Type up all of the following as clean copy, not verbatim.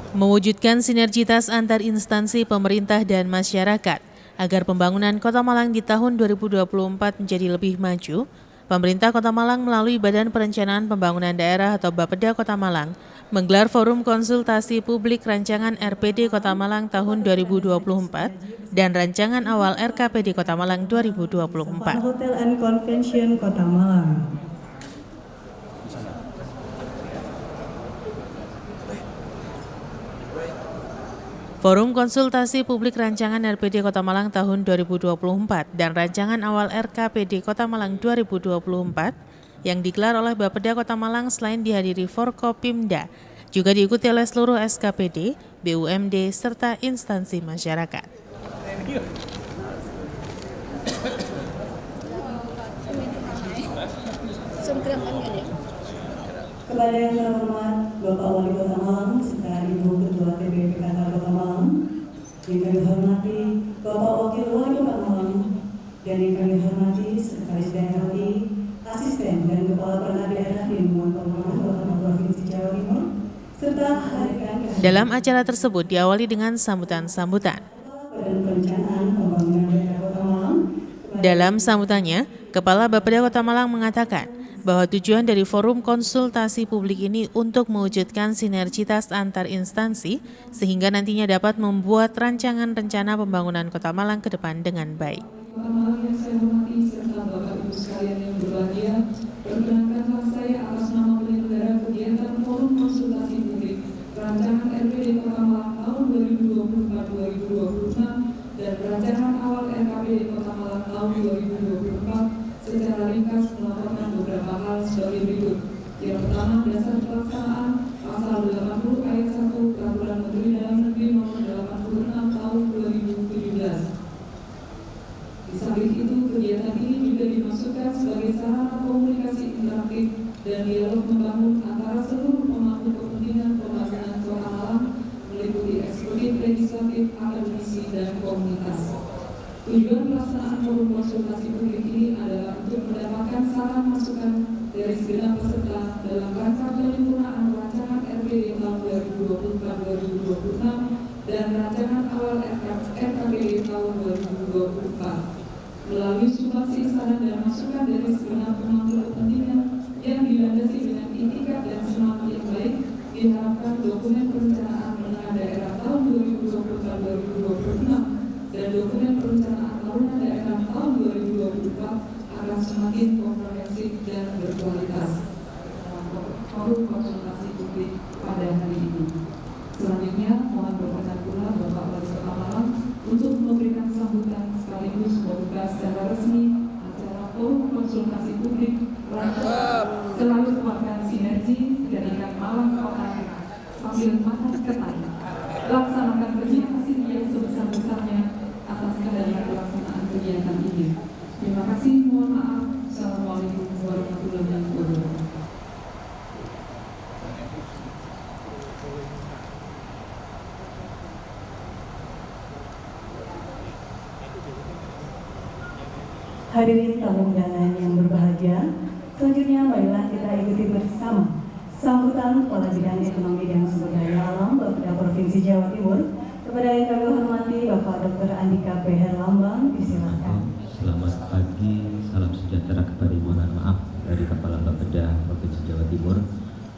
Mewujudkan sinergitas antar instansi pemerintah dan masyarakat agar pembangunan Kota Malang di tahun 2024 menjadi lebih maju, pemerintah Kota Malang melalui Badan Perencanaan Pembangunan Daerah atau Bapeda Kota Malang menggelar forum konsultasi publik rancangan RPD Kota Malang tahun 2024 dan rancangan awal RKPD Kota Malang 2024. Hotel and Convention Kota Malang. Forum konsultasi publik rancangan RPD Kota Malang tahun 2024 dan rancangan awal RKPD Kota Malang 2024 yang digelar oleh Bapeda Kota Malang selain dihadiri Forkopimda, juga diikuti oleh seluruh SKPD, BUMD, serta instansi masyarakat. Kepada yang terhormat Bapak Wali Kota Malang serta Ibu Ketua TPPKK Kota Malang, yang kami hormati Bapak Wakil Wali Kota Malang, dan yang kami hormati Sekretaris Daerah RI, Asisten dan Kepala Perangkat Daerah di lingkungan pemerintah Provinsi Jawa Timur, serta hadirkan dalam acara tersebut diawali dengan sambutan-sambutan. Badan Perencanaan Pembangunan Daerah Kota Malang. Dalam sambutannya, Kepala Bapeda Kota Malang mengatakan bahwa tujuan dari forum konsultasi publik ini untuk mewujudkan sinergitas antar instansi sehingga nantinya dapat membuat rancangan rencana pembangunan Kota Malang ke depan dengan baik. Kota Malang yang saya hormati serta Bapak Ibu sekalian yang berbahagia, perkenankanlah saya atas nama penyelenggara kegiatan forum konsultasi publik rancangan RPD Kota Malang tahun 2024-2026 dan rancangan awal RKPD Kota Malang tahun 2024 secara ringkas melaporkan beberapa hal sebagai berikut. Yang pertama, dasar pelaksanaan pasal 80 ayat 1 Peraturan Menteri Dalam Negeri nomor 86 tahun 2017. Di samping itu, kegiatan ini juga dimaksudkan sebagai sarana komunikasi interaktif dan dialog membangun antara seluruh pemangku kepentingan pembangunan Kota Malang meliputi eksekutif, legislatif, akademisi, dan komunitas. Tujuan pelaksanaan forum konsultasi publik ini adalah untuk mendapatkan saran masukan dari segenap peserta dalam rangka penyempurnaan rancangan RPD tahun 2024-2026 dan rancangan awal RKPD tahun 2024. Melalui sumbangsi saran dan masukan dari segenap pemangku kepentingan yang dilandasi dengan itikat dan semangat yang baik, diharapkan dokumen perencanaan menengah daerah tahun 2024-2026 dan dokumen perencanaan tahunan daerah tahun 2024 akan semakin komprehensif dan berkualitas. Forum konsultasi publik pada hari ini. Selanjutnya, mohon berkenan pula Bapak Wali Kota Malang untuk memberikan sambutan sekaligus membuka secara resmi acara forum konsultasi publik selalu kuatkan sinergi jadikan Malang Kota sambil makan ketat. Laksanakan koordinasi yang sebesar-besarnya atas keadaan pelaksanaan kegiatan ini. Terima kasih, mohon maaf. Assalamualaikum warahmatullahi wabarakatuh. Hadirin tamu undangan yang berbahagia, selanjutnya marilah kita ikuti bersama sambutan Kepala Bidang Ekonomi dan Sumber Daya Alam Bapeda Provinsi Jawa Timur. Kepada yang kami hormati Bapak Dr. Andika P. Herlambang, disilakan. Selamat pagi, salam sejahtera kepada Ibu, mohon maaf dari Kepala Bapeda Provinsi Jawa Timur.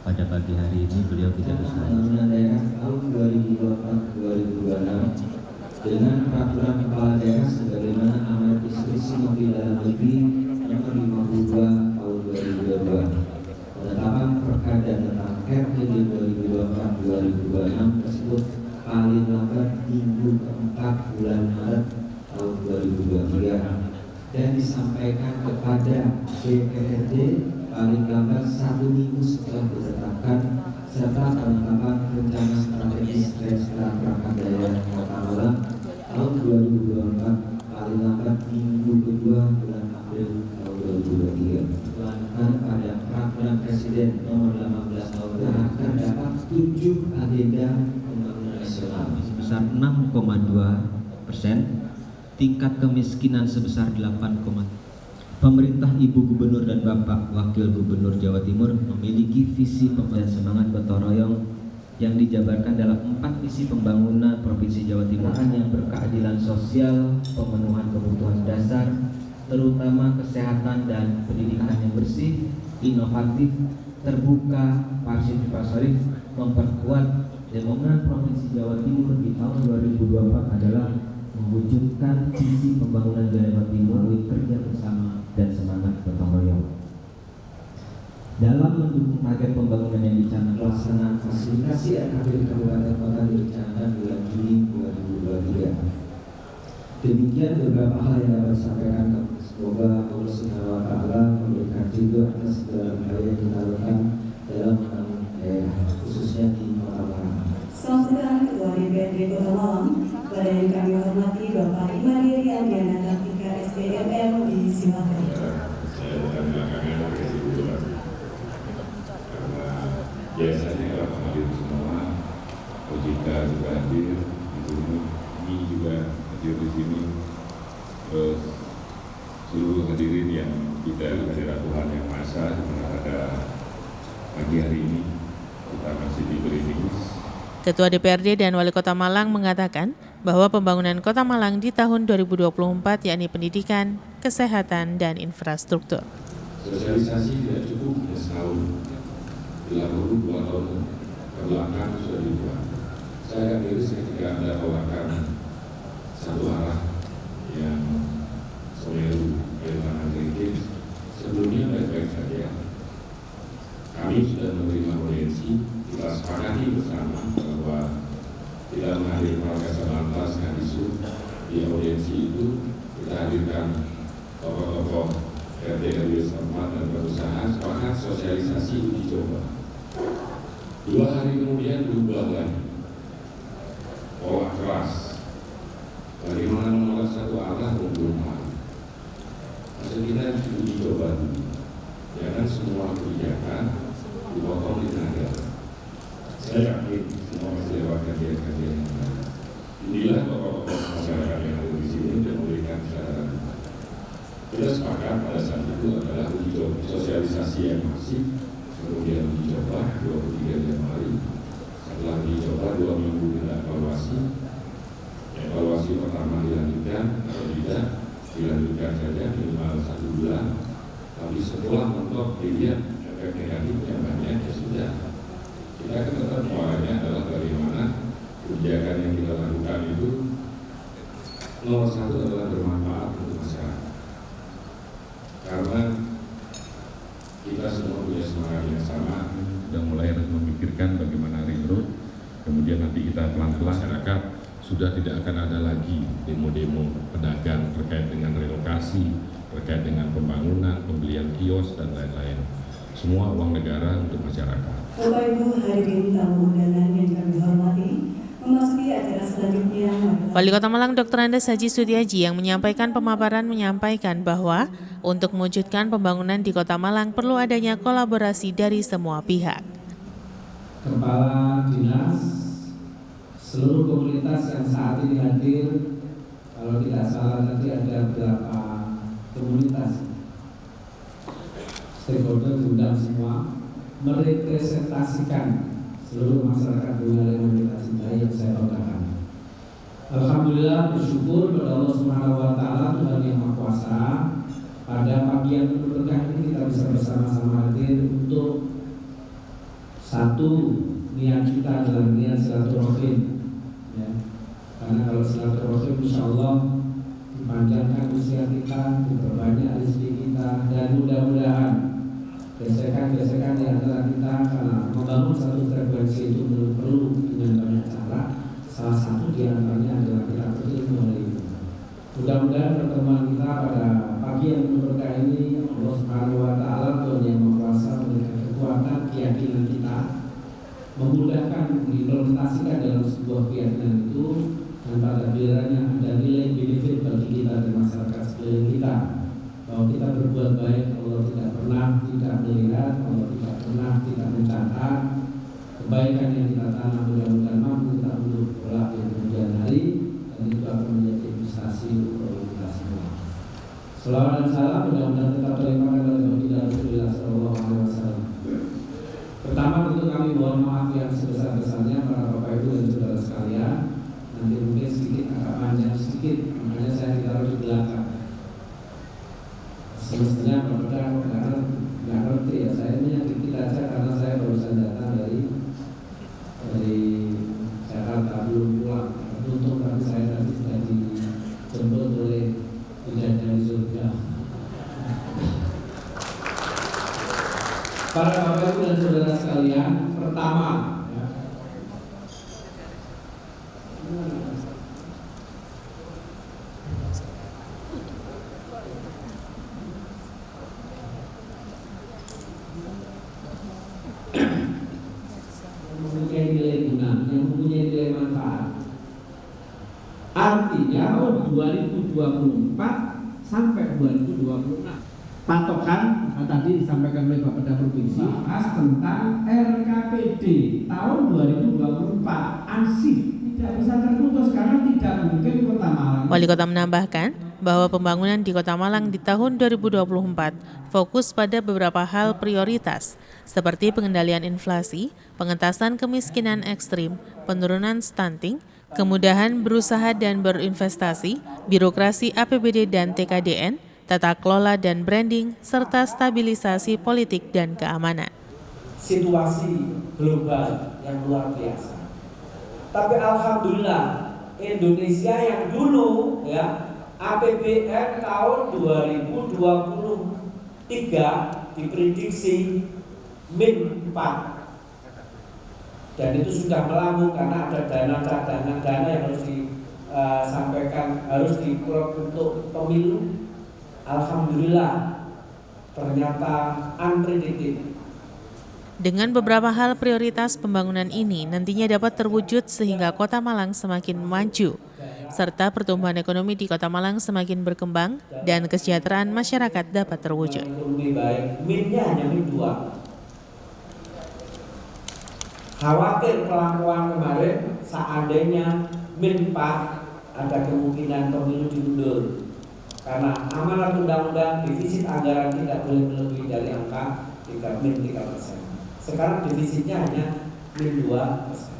Pada pagi hari ini beliau tidak bisa hadir. Daerah tahun 2024-2026 dengan peraturan kepala daerah sebagaimana amanat instruksi Menteri Dalam Negeri nomor 52 tahun 2022. Penetapan perkada tentang RPD 2024-2026 tersebut paling lambat minggu keempat bulan Maret tahun 2023 dan disampaikan kepada DPRD paling lambat 1 minggu setelah ditetapkan, serta penetapan rencana strategis Restra Perangkat Daerah Kota Malang tahun 2024 paling lambat minggu kedua bulan April tahun 2023. Pelaksanaan pada Peraturan Presiden nomor 18 tahun akan dapat 7 agenda pembangunan nasional Sebesar 6,2%, tingkat kemiskinan sebesar 8,3%. Pemerintah Ibu Gubernur dan Bapak Wakil Gubernur Jawa Timur memiliki visi dan semangat gotong royong yang dijabarkan dalam 4 misi pembangunan Provinsi Jawa Timur yang berkeadilan sosial, pemenuhan kebutuhan dasar, terutama kesehatan dan pendidikan yang bersih, inovatif, terbuka, partisipatif, memperkuat demokrasi Provinsi Jawa Timur di tahun 2024 adalah mewujudkan visi pembangunan Jawa Timur melalui kerja bersama dan semangat gotong royong. Dalam mendukung target pembangunan yang dicanangkan, pelaksanaan fasilitasi RKP di Kabupaten Kota direncanakan bulan Juni 2023. Demikian beberapa hal yang dapat disampaikan. Semoga Allah Subhanahu wa Ta'ala memberikan ridho atas segala upaya yang kita lakukan dalam membangun daerah, khususnya di Kota Malang. Selanjutnya Ketua DPRD Kota Malang, pada yang kami hormati Bapak Imadi Riandiana Kartika SPMM disilakan. Biasanya kalau hadir semua, OJK juga hadir di sini, ini juga hadir di sini, terus seluruh hadirin yang kita hadirat Tuhan yang Maha Esa, pada pagi hari ini kita masih diberi nikmat. Ketua DPRD dan Wali Kota Malang mengatakan bahwa pembangunan Kota Malang di tahun 2024 yakni pendidikan, kesehatan, dan infrastruktur. Sosialisasi tidak cukup hanya setahun, bila perlu 2 tahun kebelakang sudah dibuat. Saya akan miris ketika Anda tawarkan satu arah yang Semeru, Kalimantan Ringkit, sebelumnya baik-baik saja. Kami sudah menerima audiensi, kita sepakati bersama bahwa tidak menghadiri Prokes lantas isu di audiensi itu kita hadirkan tokoh-tokoh RT RW setempat dan perusahaan, sepakat sosialisasi uji coba. 2 hari kemudian berubah lagi pola keras. Bagaimana menolak satu arah belum paham. Maksud kita uji coba dulu. Jangan semua kebijakan dipotong di tengah jalan. Saya yakin semua masih lewat kajian-kajian yang lain. Inilah tokoh-tokoh masyarakat yang ada di sini dan memberikan kesadaran. Kita sepakat pada saat itu adalah uji coba sosialisasi yang masif, kemudian uji coba 23 Januari. Setelah uji coba 2 minggu kita evaluasi. Evaluasi pertama dilanjutkan, atau tidak dilanjutkan saja minimal 1 bulan. Tapi setelah mentok dilihat efek negatif yang banyak, ya sudah. Kita akan tetap muaranya adalah bagaimana kebijakan yang kita lakukan itu nomor 1 adalah bermanfaat untuk masyarakat. Karena kita semua punya semangat yang sama, sudah mulai harus memikirkan bagaimana ring road, kemudian nanti kita pelan-pelan masyarakat sudah tidak akan ada lagi demo-demo pedagang terkait dengan relokasi, terkait dengan pembangunan, pembelian kios dan lain-lain. Semua uang negara untuk masyarakat. Bapak Ibu hadirin tamu undangan yang kami hormati, memasuki acara selanjutnya. Wali Kota Malang Dr. Andes Haji Sutiaji yang menyampaikan pemaparan menyampaikan bahwa untuk mewujudkan pembangunan di Kota Malang perlu adanya kolaborasi dari semua pihak. Kepala Dinas, seluruh komunitas yang saat ini hadir, kalau tidak salah nanti ada beberapa komunitas stakeholder diundang semua, merepresentasikan seluruh masyarakat wilayah yang kita cintai yang saya banggakan. Alhamdulillah, bersyukur kepada Allah Subhanahu wa Ta'ala, Tuhan yang Maha Kuasa. Pada pagi yang penuh berkah ini kita bisa bersama-sama hadir untuk satu, niat kita adalah niat silaturahim, ya. Karena kalau silaturahim insya Allah dipanjangkan usia kita, diperbanyak rezeki kita, dan mudah-mudahan gesekan-gesekan di antara kita, karena membangun satu frekuensi itu perlu dengan banyak cara. Salah satu di antaranya adalah kita bertemu hari ini. Mudah-mudahan pertemuan kita pada pagi yang berkah ini, Allah Subhanahu wa Ta'ala, Tuhan yang Maha Kuasa, memberikan kekuatan keyakinan kita, memudahkan diimplementasikan dalam sebuah keyakinan itu, dan pada gilirannya ada nilai benefit bagi kita dan masyarakat sekeliling kita. Bahwa kita berbuat baik, Allah tidak pernah tidak melihat, Allah tidak pernah tidak mencatat. Kebaikan yang kita tanam mudah-mudahan mampu kita untuk kelak di kemudian hari, dan itu akan menjadi investasi untuk kita semua. Selawat dan salam mudah-mudahan tetap terlimpahkan oleh Baginda Rasulullah SAW. Pertama tentu kami mohon maaf yang sebesar-besarnya artinya tahun 2024 sampai 2026. Patokan tadi disampaikan oleh Bapeda Provinsi bahas tentang RKPD tahun 2024 ansih tidak bisa terputus karena tidak mungkin Kota Malang. Wali Kota menambahkan bahwa pembangunan di Kota Malang di tahun 2024 fokus pada beberapa hal prioritas seperti pengendalian inflasi, pengentasan kemiskinan ekstrim, penurunan stunting, kemudahan berusaha dan berinvestasi, birokrasi APBD dan TKDN, tata kelola dan branding, serta stabilisasi politik dan keamanan. Situasi global yang luar biasa. Tapi alhamdulillah Indonesia yang dulu ya APBN tahun 2023 diprediksi -4 dan itu sudah melambung karena ada dana cadangan dana yang harus disampaikan harus diprop untuk pemilu. Alhamdulillah ternyata unpredicted. Dengan beberapa hal prioritas pembangunan ini nantinya dapat terwujud sehingga Kota Malang semakin maju, serta pertumbuhan ekonomi di Kota Malang semakin berkembang dan kesejahteraan masyarakat dapat terwujud. Lebih baik, minnya hanya -2. Khawatir pelakuan kemarin seandainya -4 ada kemungkinan pemilu diundur. Karena amanat undang-undang defisit anggaran tidak boleh melebihi dari angka -3%. Sekarang defisitnya hanya -2%.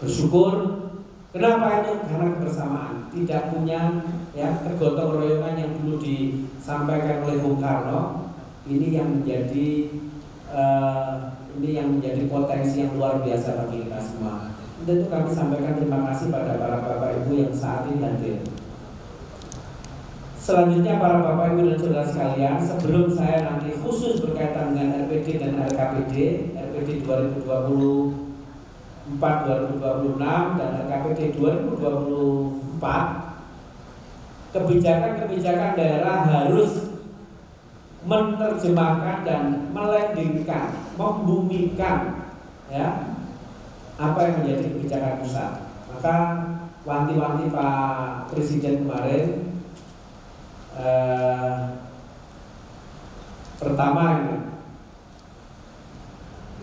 Bersyukur. Kenapa itu? Karena kebersamaan. Tidak punya ya kegotong royongan yang dulu disampaikan oleh Bung Karno. Ini yang menjadi potensi yang luar biasa bagi kita semua. Tentu kami sampaikan terima kasih pada para Bapak Ibu yang saat ini hadir. Selanjutnya para Bapak Ibu dan Saudara sekalian, sebelum saya nanti khusus berkaitan dengan RPD dan RKPD 2024-2026 dan RKPD 2024, kebijakan-kebijakan daerah harus menerjemahkan dan melandingkan, membumikan ya apa yang menjadi kebijakan pusat. Maka wanti-wanti Pak Presiden kemarin pertama ini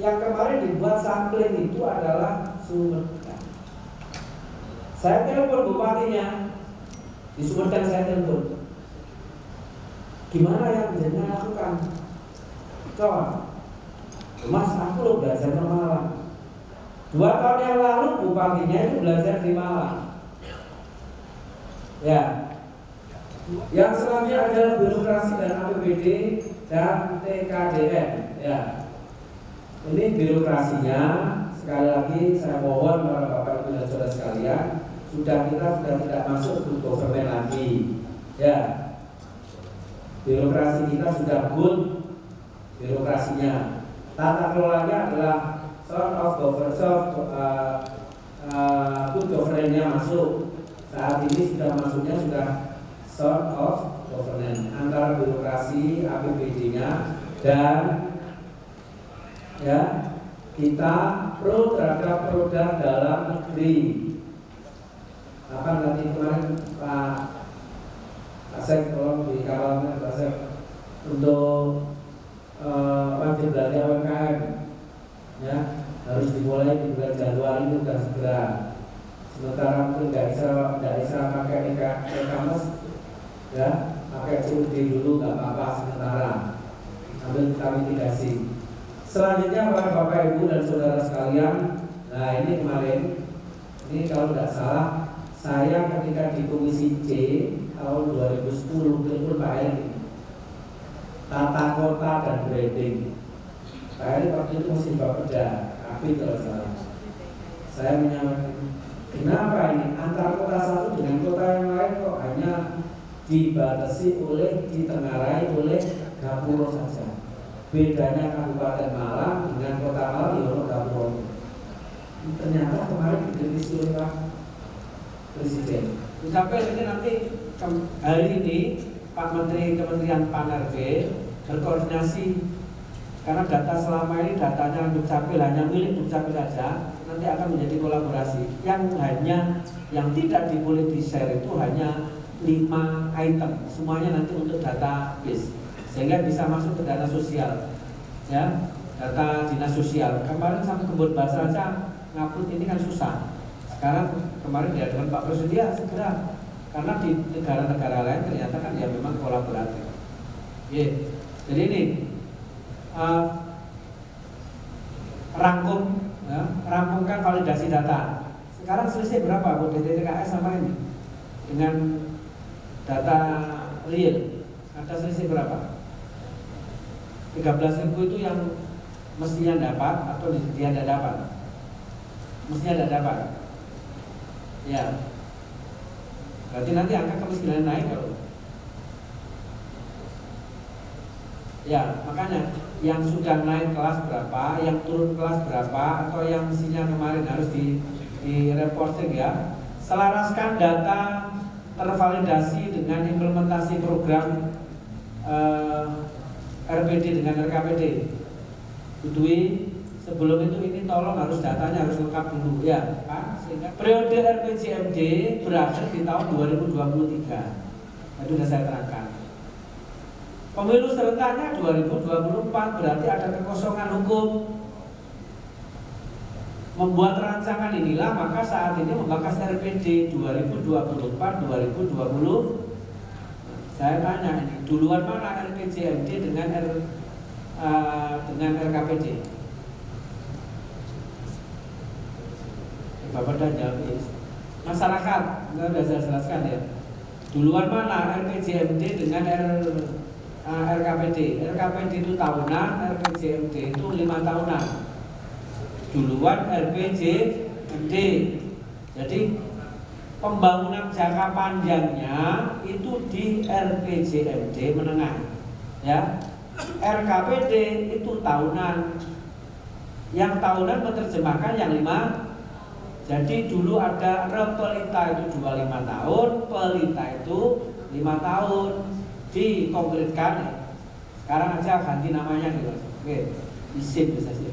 yang kemarin dibuat sampling itu adalah Sumedang. Saya telepon bupatinya di Sumedang, saya telepon gimana yang bisa lakukan. Kawan Mas, aku lo belajar di Malang 2 tahun yang lalu bupatinya itu belajar di Malang ya. Yang selanjutnya adalah birokrasi dan APBD dan TKDN ya. Ini birokrasinya, sekali lagi saya mohon para Bapak Ibu dan Saudara sekalian, kita sudah tidak masuk good government lagi ya. Birokrasi kita sudah good birokrasinya. Tata kelolanya adalah sort of good governance-nya masuk. Saat ini sudah masuknya sudah sort of governance antara birokrasi APBD-nya dan ya kita pro terhadap produk dalam negeri. Apa nanti kemarin Pak Asep tolong dikawalkan Pak Asep untuk wajib belanja UMKM ya harus dimulai di bulan Januari itu sudah segera. Sementara mungkin nggak bisa pakai e-commerce ya, pakai COD dulu nggak apa-apa sementara ambil kami mitigasi. Selanjutnya para Bapak Ibu dan Saudara sekalian, nah ini kemarin ini kalau tidak salah saya ketika di Komisi C tahun 2010 telepon Pak Eri tata kota dan branding. Pak Eri waktu itu masih Bapeda, tapi kalau salah saya menyampaikan kenapa ini antara kota satu dengan kota yang lain kok hanya dibatasi ditengarai oleh Gapuro saja. Bedanya Kabupaten Malang dengan Kota Malang ya Gapuro. Ternyata kemarin dikritisi oleh Pak Presiden. Sampai ini nanti hari ini Pak Menteri Kementerian PAN-RB berkoordinasi Karena data selama ini datanya Dukcapil hanya milik Dukcapil saja, nanti akan menjadi kolaborasi. Yang tidak boleh di-share itu hanya 5 item, semuanya nanti untuk database, sehingga bisa masuk ke dana sosial, ya, data dinas sosial. Kemarin sampai kebun bahasa saja ngupload ini kan susah. Sekarang kemarin dia dengan Pak Presiden ya segera, karena di negara-negara lain ternyata kan ya memang kolaboratif. Jadi ini rampungkan validasi data. Sekarang selisih berapa buat DTTKS sama ini dengan data real? Ada selisih berapa? 13.000 itu yang mestinya dapat atau dia tidak dapat? Mestinya tidak dapat. Ya. Berarti nanti angka kemiskinan naik kalau. Ya, makanya yang sudah naik kelas berapa, yang turun kelas berapa, atau yang mestinya kemarin harus di reporting ya. Selaraskan data tervalidasi dengan implementasi program RPD dengan RKPD. Dudui, sebelum itu ini tolong harus datanya harus lengkap dulu ya, Pak. Sehingga periode RPJMD berakhir di tahun 2023. Itu sudah saya terangkan. Pemilu serentaknya 2024, berarti ada kekosongan hukum. Membuat rancangan inilah maka saat ini membahas RPD 2024-2020. Saya tanya ini, duluan mana RPJMD dengan RKPD? Bapak dah jawab ini. Masyarakat, sudah saya jelaskan ya. Duluan mana RPJMD dengan RKPD? RKPD itu tahunan, RPJMD itu 5 tahunan. Duluan RPJMD. Jadi pembangunan jangka panjangnya itu di RPJMD menengah, ya. RKPD itu tahunan. Yang tahunan menerjemahkan yang 5. Jadi dulu ada Repelita itu 25 tahun, Pelita itu 5 tahun. Dikonkretkan. Sekarang aja ganti namanya gitu. Oke, isim bisa sih.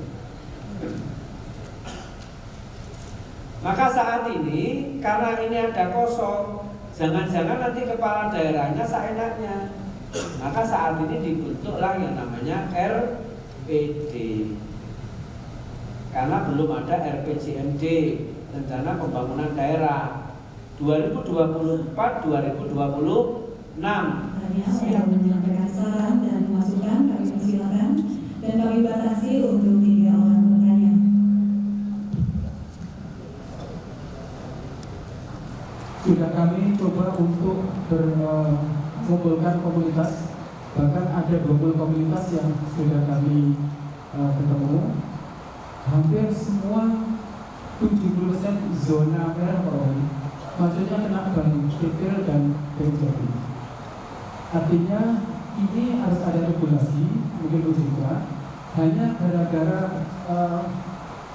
Maka saat ini karena ini ada kosong, jangan-jangan nanti kepala daerahnya seenaknya. Maka saat ini dibentuklah yang namanya RPD. Karena belum ada RPJMD, rencana pembangunan daerah 2024-2026. Yang menyampaikan saran dan masukan kami persilakan dan kami batasi untuk 3 orang bertanya. Sudah kami coba untuk mengumpulkan komunitas, bahkan ada 20 komunitas yang sudah kami ketemu. Hampir semua 70% zona merah Polri, maksudnya kena bank sipil dan BNPB. Artinya ini harus ada regulasi, mungkin juga hanya gara-gara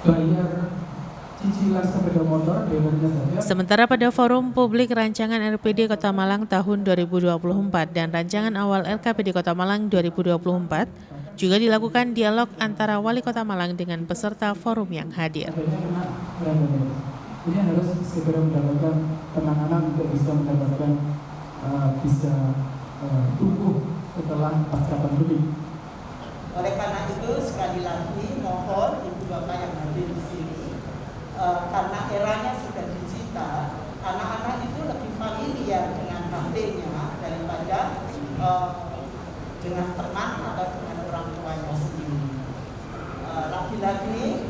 bayar cicilan sepeda motor dealernya saja. Sementara pada forum publik rancangan RPD Kota Malang tahun 2024 dan rancangan awal RKPD Kota Malang 2024 juga dilakukan dialog antara Wali Kota Malang dengan peserta forum yang hadir. Ini harus segera mendapatkan penanganan untuk bisa mendapatkan tumbuh setelah pasca pandemi. Oleh karena itu sekali lagi mohon Ibu Bapak yang hadir di sini, karena eranya sudah digital, anak-anak itu lebih familiar dengan HP-nya daripada dengan teman atau dengan orang tuanya sendiri. Lagi-lagi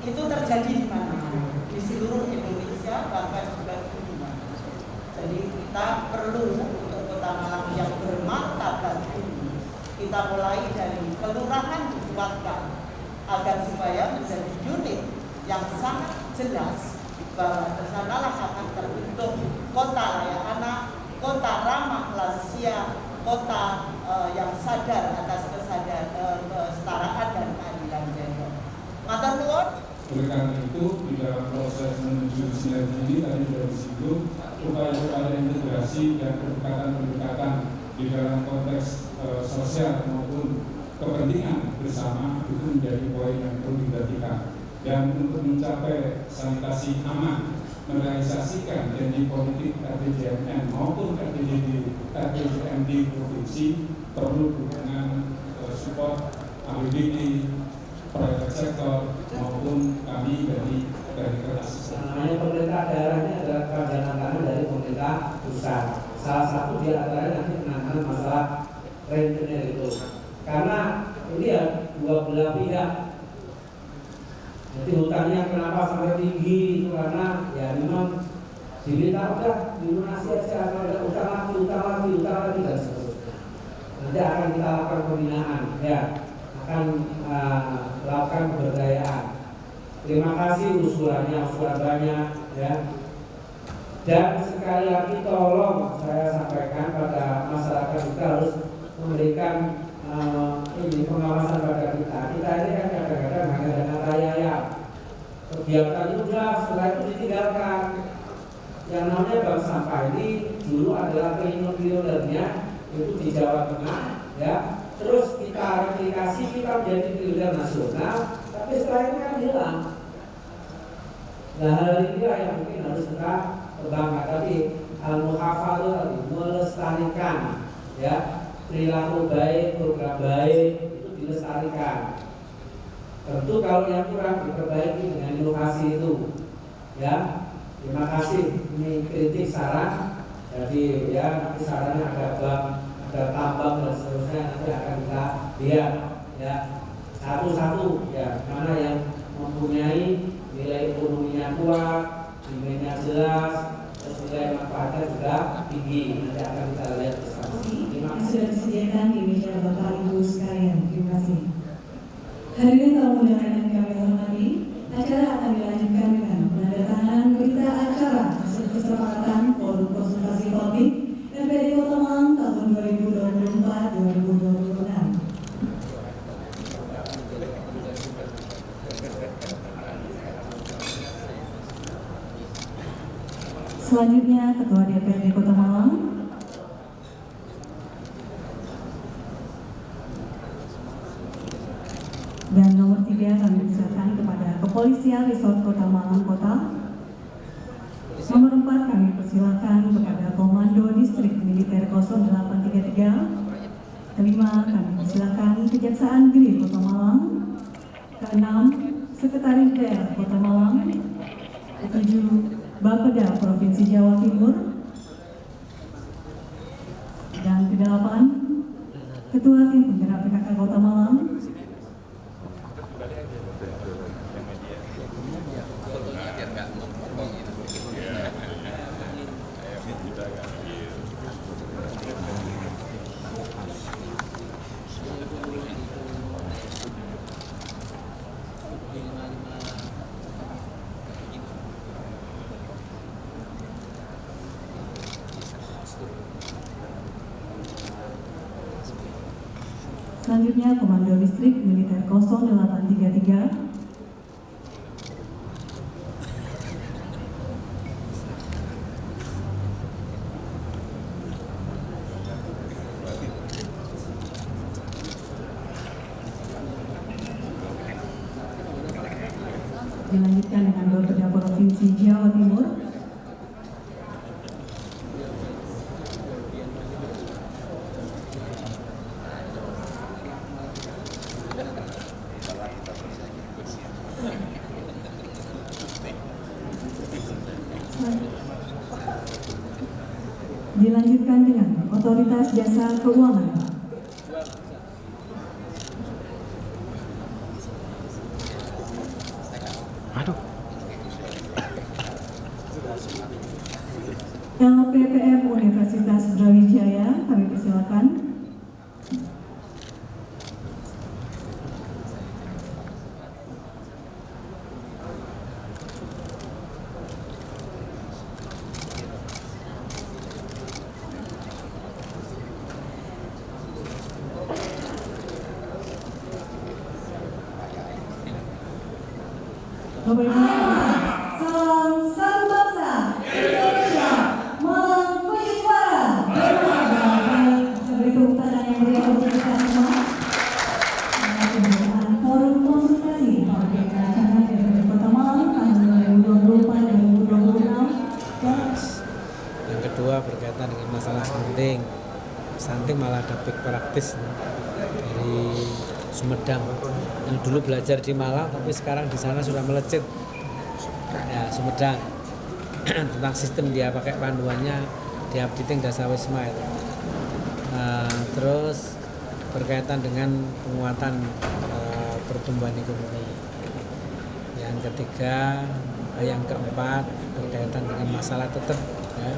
itu terjadi di mana-mana, di seluruh Indonesia, bahkan juga di dunia. Jadi kita perlu untuk Kota Malang yang bermartabat ini, kita mulai dari kelurahan dikuatkan agar supaya menjadi unit yang sangat jelas bahwa bersanalah akan terbentuk kota layak anak, kota ramah lansia, kota yang sadar atas kesetaraan dan keadilan gender. Matur nuwun. Oleh karena itu, di dalam proses menuju sinergi ini tadi sudah disinggung upaya-upaya integrasi dan pendekatan di dalam konteks sosial maupun kepentingan bersama itu menjadi poin yang perlu diperhatikan. Dan untuk mencapai sanitasi aman, merealisasikan janji politik RPJMN maupun RPJMD provinsi perlu dukungan support APBD, private sector maupun kami dari kertas. Namanya pemerintah daerah ini adalah kerajaan tangan dari pemerintah pusat. Salah satu di antaranya nanti menangani masalah rentenir itu. Karena ini ya dua belah pihak. Jadi hutangnya kenapa sampai tinggi itu karena ya memang diminta udah dilunasi aja, kalau ada utang lagi dan seterusnya. Nanti akan kita lakukan pembinaan, ya akan lakukan pemberdayaan. Terima kasih usulan banyak, ya. Dan sekali lagi tolong saya sampaikan pada masyarakat kita harus memberikan pengawasan pada kita. Kita ini kan kadang-kadang hanya dengan raya kegiatan itu udah, setelah itu ditinggalkan. Yang namanya bank sampah ini dulu adalah pionernya itu di Jawa Tengah, ya. Terus kita replikasi, kita menjadi pioner nasional, tapi setelah ini kan hilang. Nah hal ini yang mungkin harus kita kembangkan. Tadi al-muhafadzah tadi melestarikan, ya. Perilaku baik, program baik itu dilestarikan. Tentu kalau yang kurang diperbaiki dengan inovasi itu, ya. Terima kasih. Ini kritik saran. Jadi ya nanti sarannya ada bank, ada tambang dan seterusnya nanti akan kita lihat, ya satu-satu, ya mana yang mempunyai nilai ekonominya kuat, nilainya jelas, terus nilai manfaatnya juga tinggi. Nanti akan kita lihat bersama. Sudah disediakan di meja Bapak Ibu sekalian. Terima kasih. Hadirin tamu undangan yang kami hormati, acara akan dilanjutkan dengan penandatanganan berita acara hasil kesepakatan Forum Konsultasi Publik RPD Kota Malang tahun 2024-2026. Selanjutnya Ketua DPRD Kota Malang, dan nomor 3 kami persilakan kepada Kepolisian Resort Kota Malang Kota. Nomor 4 kami persilakan kepada Komando Distrik Militer 0833. Kelima kami persilakan Kejaksaan Negeri Kota Malang. Keenam Sekretaris Daerah Kota Malang. Ketujuh Bapeda Provinsi Jawa Timur. Dan kedelapan Ketua Tim Penggerak PKK Kota Malang. Selanjutnya Komando Distrik Militer 0833. Dilanjutkan dengan Bapeda Provinsi Jawa Timur. Dilanjutkan dengan Otoritas Jasa Keuangan. LPPM Universitas Brawijaya, kami persilakan. Bapak Ibu, salam satu bangsa Indonesia, Malang puji suara. Beri tepuk tangan yang meriah untuk kita semua. Santing malah ada back praktis dari Sumedang yang dulu belajar di Malang tapi sekarang di sana sudah melecet ya Sumedang tentang sistem dia pakai panduannya di updating Dasawisma itu. Terus berkaitan dengan penguatan pertumbuhan ekonomi. Yang ketiga, yang keempat berkaitan dengan masalah tetap ya,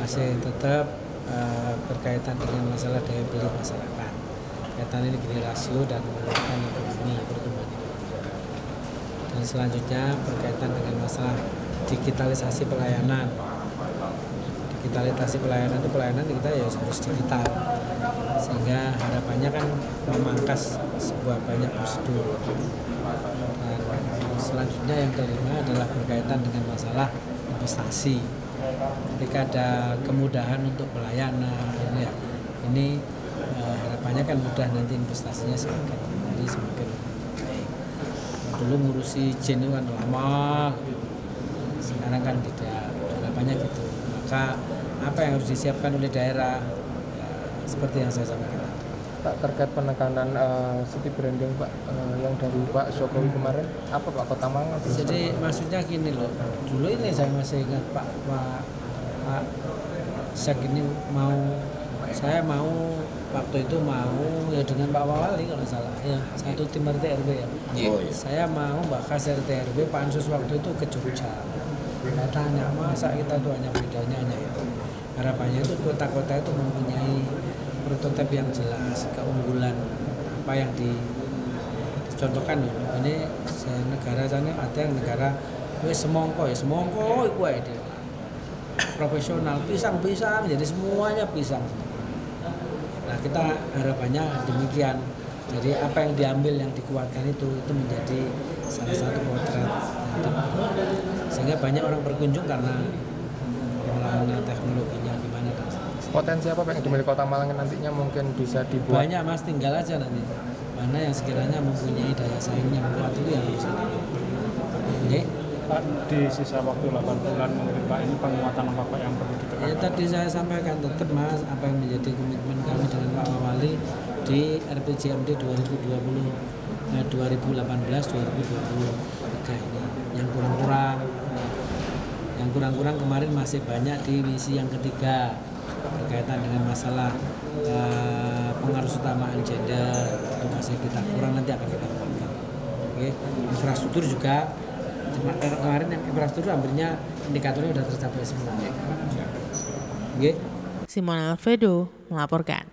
masih tetap berkaitan dengan masalah daya beli masyarakat. Kaitan ini gini rasio dan penguatan ekonomi, pertumbuhan ekonomi. Dan selanjutnya berkaitan dengan masalah digitalisasi pelayanan. Digitalisasi pelayanan itu pelayanan kita ya harus digital, sehingga harapannya kan memangkas sebuah banyak prosedur. Dan selanjutnya yang kelima adalah berkaitan dengan masalah investasi. Ketika ada kemudahan untuk pelayanan, ya, ini harapannya kan mudah, nanti investasinya semakin hari semakin baik. Dulu ngurusi izin itu kan lama, sekarang kan tidak, harapannya gitu. Maka apa yang harus disiapkan oleh daerah ya, seperti yang saya sampaikan tadi. Pak, terkait penekanan city branding Pak, yang dari Pak Jokowi kemarin, apa Pak, Kota Malang? Jadi maksudnya gini loh, dulu ini saya masih ingat Pak Syak ini saya mau waktu itu mau ya dengan Pak Wali kalau salah ya, satu tim RT RW ya. Saya mau bahas RT RW pansus waktu itu ke Jogja. Saya tanya, masa kita tuh hanya bedanya hanya itu. Harapannya itu kota-kota itu mempunyai prototip yang jelas, keunggulan apa yang dicontohkan. Ini negara sana ada yang negara semongko iku ae dia. Profesional, pisang jadi semuanya pisang. Nah, kita harapannya demikian. Jadi apa yang diambil, yang dikuatkan itu menjadi salah satu potret, sehingga banyak orang berkunjung karena pengolahan teknologinya gimana dan potensi apa yang dimiliki Kota Malang nantinya mungkin bisa dibuat? Banyak Mas, tinggal aja nanti mana yang sekiranya mempunyai daya saing yang kuat itu yang harus dilakukan. Pak, di sisa waktu 8 bulan mungkin Pak, ini penguatan apa Pak yang perlu ditekankan? Ya tadi saya sampaikan tetap Mas, apa yang menjadi komitmen kami dengan Pak Wali di RPJMD 2018-2023 ini. Yang kurang-kurang kemarin masih banyak di misi yang ketiga berkaitan dengan masalah pengaruh utamaan gender, itu masih kita kurang, nanti akan kita lakukan. Oke, infrastruktur juga kemarin yang infrastruktur hampirnya indikatornya sudah tercapai semua. Oke. Simon Alfredo melaporkan.